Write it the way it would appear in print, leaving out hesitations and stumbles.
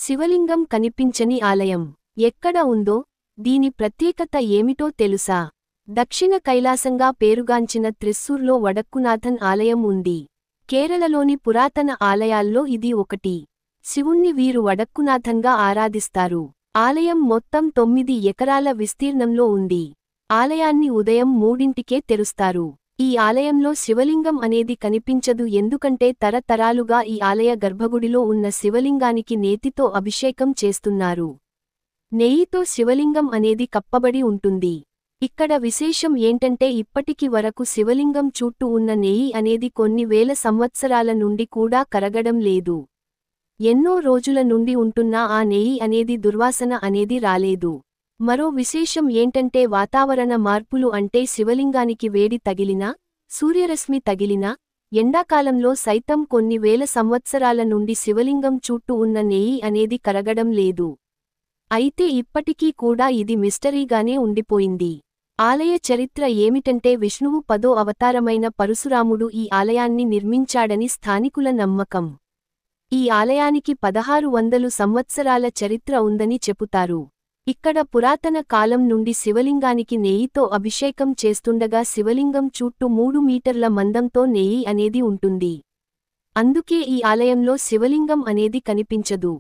శివలింగం కనిపించని ఆలయం ఎక్కడ ఉందో, దీని ప్రత్యేకత ఏమిటో తెలుసా? దక్షిణ కైలాసంగా పేరుగాంచిన త్రిస్సూర్లో వడక్కునాథన్ ఆలయం ఉంది. కేరళలోని పురాతన ఆలయాల్లో ఇది ఒకటి. శివుణ్ణి వీరు వడక్కునాథన్గా ఆరాధిస్తారు. ఆలయం మొత్తం 9 ఎకరాల విస్తీర్ణంలో ఉంది. ఆలయాన్ని ఉదయం 3ంటికే తెరుస్తారు. ఈ ఆలయంలో శివలింగం అనేది కనిపించదు, ఎందుకంటే తరతరాలుగా ఈ ఆలయ గర్భగుడిలో ఉన్న శివలింగానికి నేతితో అభిషేకం చేస్తున్నారు. నెయ్యితో శివలింగం అనేది కప్పబడి ఉంటుంది. ఇక్కడ విశేషం ఏంటంటే ఇప్పటికి వరకు శివలింగం చుట్టూ ఉన్న నెయ్యి అనేది కొన్ని వేల సంవత్సరాల నుండి కూడా కరగడం లేదు. ఎన్నో రోజుల నుండి ఉంటున్నా ఆ నెయ్యి అనేది దుర్వాసన అనేది రాలేదు. మరో విశేషం ఏంటంటే వాతావరణ మార్పులు, అంటే శివలింగానికి వేడి తగిలినా, సూర్యరశ్మి తగిలినా, ఎండాకాలంలో సైతం కొన్ని వేల సంవత్సరాల నుండి శివలింగం చుట్టూ ఉన్న నెయ్యి అనేది కరగడం లేదు. అయితే ఇప్పటికీ కూడా ఇది మిస్టరీగానే ఉండిపోయింది. ఆలయ చరిత్ర ఏమిటంటే విష్ణువు 10వ అవతారమైన పరశురాముడు ఈ ఆలయాన్ని నిర్మించాడని స్థానికుల నమ్మకం. ఈ ఆలయానికి 1600 సంవత్సరాల చరిత్ర ఉందని చెబుతారు. ఇక్కడ పురాతన కాలం నుండి శివలింగానికి నెయ్యితో అభిషేకం చేస్తుండగా శివలింగం చుట్టూ 3 మీటర్ల మందంతో నెయ్యి అనేది ఉంటుంది. అందుకే ఈ ఆలయంలో శివలింగం అనేది కనిపించదు.